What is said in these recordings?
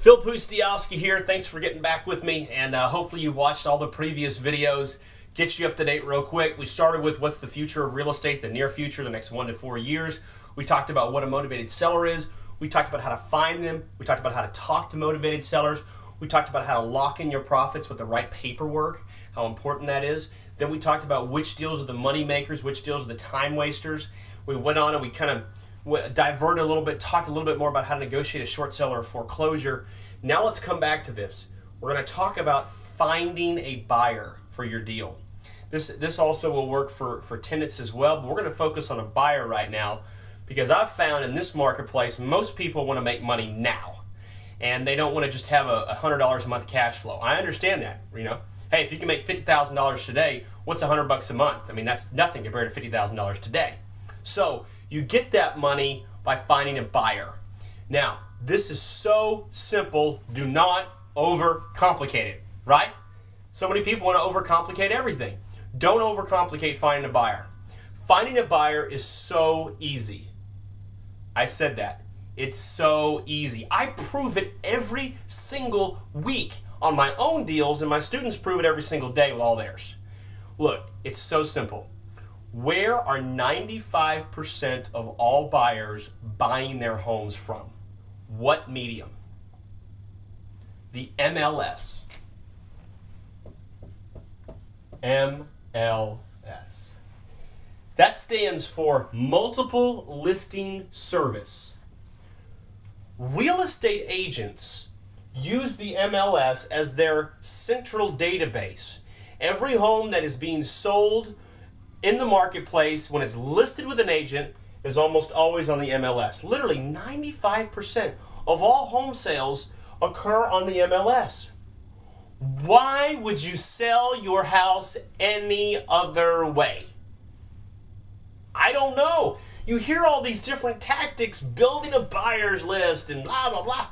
Phil Pustiowski here. Thanks for getting back with me, and hopefully you watched all the previous videos. Get you up to date real quick. We started with what's the future of real estate, the near future, the next 1 to 4 years. We talked about what a motivated seller is. We talked about how to find them. We talked about how to talk to motivated sellers. We talked about how to lock in your profits with the right paperwork, how important that is. Then we talked about which deals are the money makers, which deals are the time wasters. We went on and we kind of diverted a little bit, talked a little bit more about how to negotiate a short sale or a foreclosure. Now let's come back to this. We're going to talk about finding a buyer for your deal. This also will work for tenants as well, but we're going to focus on a buyer right now because I've found in this marketplace, most people want to make money now. And they don't want to just have a $100 a month cash flow. I understand that, you know. Hey, if you can make $50,000 today, what's $100 a month? I mean, that's nothing compared to $50,000 today. So you get that money by finding a buyer. Now, this is so simple. Do not overcomplicate it, right? So many people want to overcomplicate everything. Don't overcomplicate finding a buyer. Finding a buyer is so easy. I said that. It's so easy. I prove it every single week on my own deals, and my students prove it every single day with all theirs. Look, it's so simple. Where are 95% of all buyers buying their homes from? What medium? The MLS. MLS. That stands for Multiple Listing Service. Real estate agents use the MLS as their central database. Every home that is being sold in the marketplace, when it's listed with an agent, is almost always on the MLS. Literally 95% of all home sales occur on the MLS. Why would you sell your house any other way? I don't know. You hear all these different tactics, building a buyer's list and blah, blah, blah.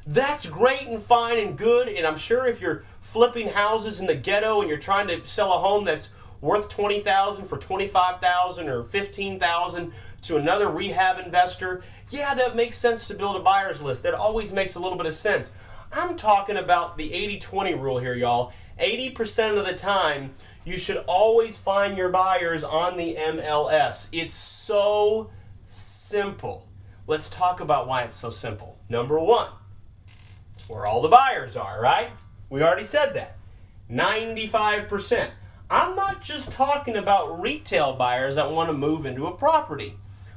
That's great and fine and good, and I'm sure if you're flipping houses in the ghetto and you're trying to sell a home that's worth $20,000 for $25,000 or $15,000 to another rehab investor, yeah, that makes sense to build a buyer's list. That always makes a little bit of sense. I'm talking about the 80-20 rule here, y'all. 80% of the time, you should always find your buyers on the MLS. It's so simple. Let's talk about why it's so simple. Number one, it's where all the buyers are, right? We already said that. 95%. I'm not just talking about retail buyers that want to move into a property.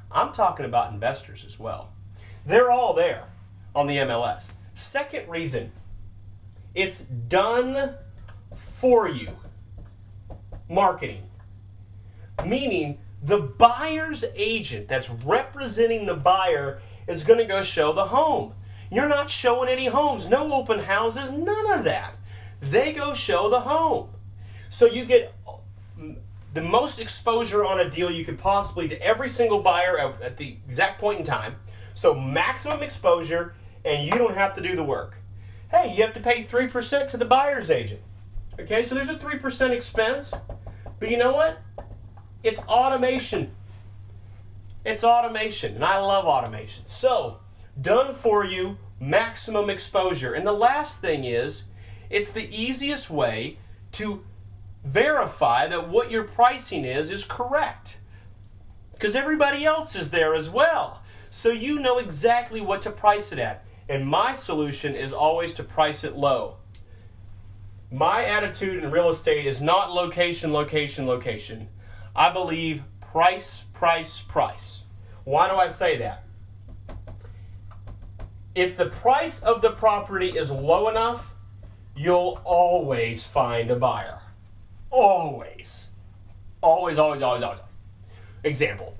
I'm talking about investors as well. They're all there on the MLS. Second reason, it's done for you. Marketing. Meaning the buyer's agent that's representing the buyer is going to go show the home. You're not showing any homes, no open houses, none of that. They go show the home. So you get the most exposure on a deal you could possibly to every single buyer at the exact point in time. So maximum exposure, and you don't have to do the work. Hey, you have to pay 3% to the buyer's agent. Okay, so there's a 3% expense. But you know what? It's automation. It's automation, and I love automation. So, done for you, maximum exposure. And the last thing is, it's the easiest way to verify that what your pricing is correct. Because everybody else is there as well. So you know exactly what to price it at. And my solution is always to price it low. My attitude in real estate is not location, location, location. I believe price, price, price. Why do I say that? If the price of the property is low enough, you'll always find a buyer. Always. Always, always, always, always. Example.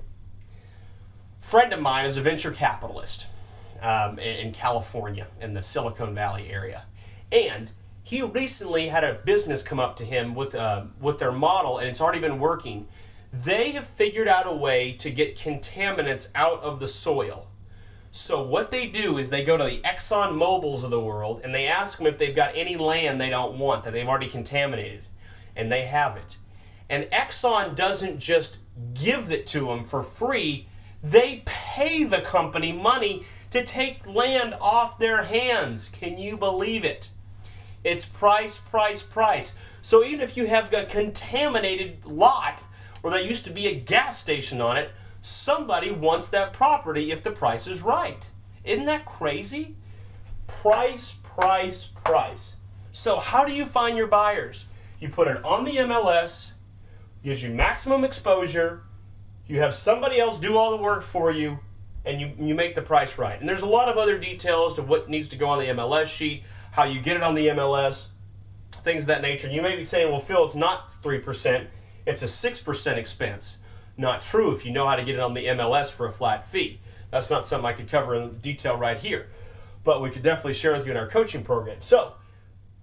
Friend of mine is a venture capitalist in California, in the Silicon Valley area. And he recently had a business come up to him with their model, and it's already been working. They have figured out a way to get contaminants out of the soil. So what they do is they go to the Exxon Mobils of the world, and they ask them if they've got any land they don't want that they've already contaminated. And they have it. And Exxon doesn't just give it to them for free. They pay the company money to to take land off their hands. Can you believe it? It's price, price, price. So even if you have a contaminated lot where there used to be a gas station on it, somebody wants that property if the price is right. Isn't that crazy? Price, price, price. So how do you find your buyers? You put it on the MLS, gives you maximum exposure, you have somebody else do all the work for you, and you make the price right. And there's a lot of other details to what needs to go on the MLS sheet, how you get it on the MLS, things of that nature. You may be saying, well, Phil, it's not 3%, it's a 6% expense. Not true if you know how to get it on the MLS for a flat fee. That's not something I could cover in detail right here, but we could definitely share with you in our coaching program. So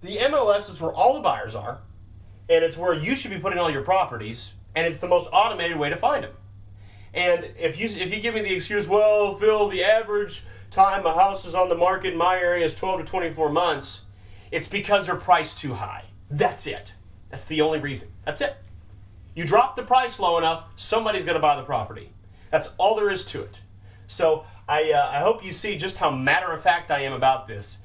the MLS is where all the buyers are, and it's where you should be putting all your properties, and it's the most automated way to find them. And if you give me the excuse, well, Phil, the average time a house is on the market in my area is 12 to 24 months, it's because they're priced too high. That's it. That's the only reason. That's it. You drop the price low enough, somebody's going to buy the property. That's all there is to it. So I hope you see just how matter-of-fact I am about this.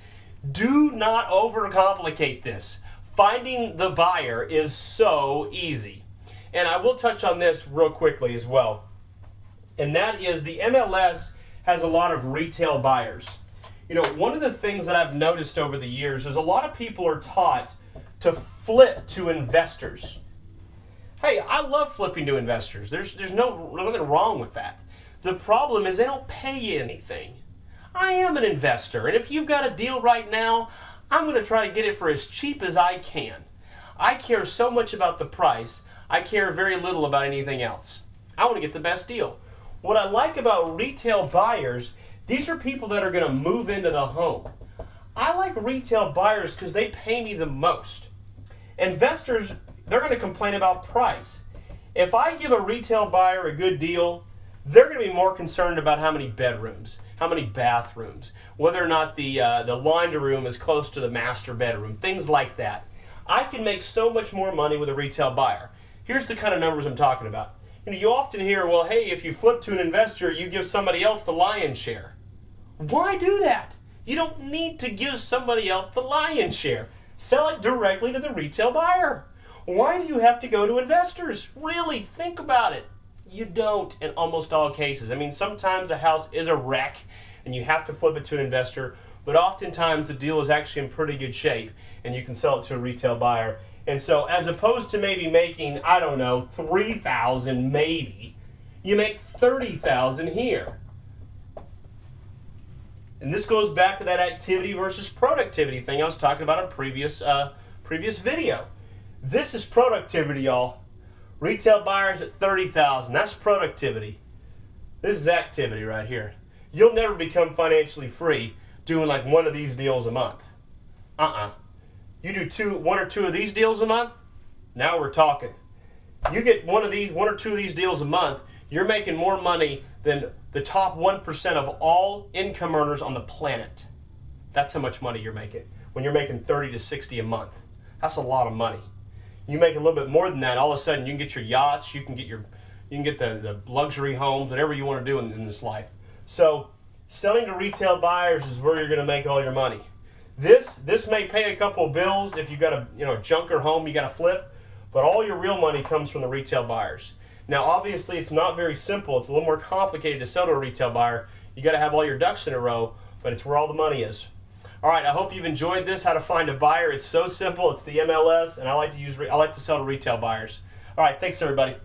Do not overcomplicate this. Finding the buyer is so easy. And I will touch on this real quickly as well. And that is the MLS has a lot of retail buyers. You know, one of the things that I've noticed over the years is a lot of people are taught to flip to investors. Hey, I love flipping to investors. There's nothing wrong with that. The problem is they don't pay you anything. I am an investor, and if you've got a deal right now, I'm going to try to get it for as cheap as I can. I care so much about the price, I care very little about anything else. I want to get the best deal. What I like about retail buyers, these are people that are going to move into the home. I like retail buyers because they pay me the most. Investors, they're going to complain about price. If I give a retail buyer a good deal, they're going to be more concerned about how many bedrooms, how many bathrooms, whether or not the laundry room is close to the master bedroom, things like that. I can make so much more money with a retail buyer. Here's the kind of numbers I'm talking about. You know, you often hear, well, hey, if you flip to an investor, you give somebody else the lion's share. Why do that? You don't need to give somebody else the lion's share. Sell it directly to the retail buyer. Why do you have to go to investors? Really, think about it. You don't in almost all cases. I mean, sometimes a house is a wreck and you have to flip it to an investor, but oftentimes the deal is actually in pretty good shape and you can sell it to a retail buyer. And so as opposed to maybe making, I don't know, $3,000 maybe, you make $30,000 here. And this goes back to that activity versus productivity thing I was talking about in previous video. This is productivity, y'all. Retail buyers at $30,000. That's productivity. This is activity right here. You'll never become financially free doing like one of these deals a month. You do one or two of these deals a month, now we're talking. You get one or two of these deals a month, you're making more money than the top 1% of all income earners on the planet. That's how much money you're making when you're making 30 to 60 a month. That's a lot of money. You make a little bit more than that, all of a sudden you can get your yachts, you can get the luxury homes, whatever you want to do in this life. So selling to retail buyers is where you're going to make all your money. This may pay a couple of bills if you've got a junker home you got to flip, but all your real money comes from the retail buyers. Now, obviously, it's not very simple. It's a little more complicated to sell to a retail buyer. You got to have all your ducks in a row, but it's where all the money is. All right, I hope you've enjoyed this, how to find a buyer. It's so simple. It's the MLS, and I like to sell to retail buyers. All right, thanks, everybody.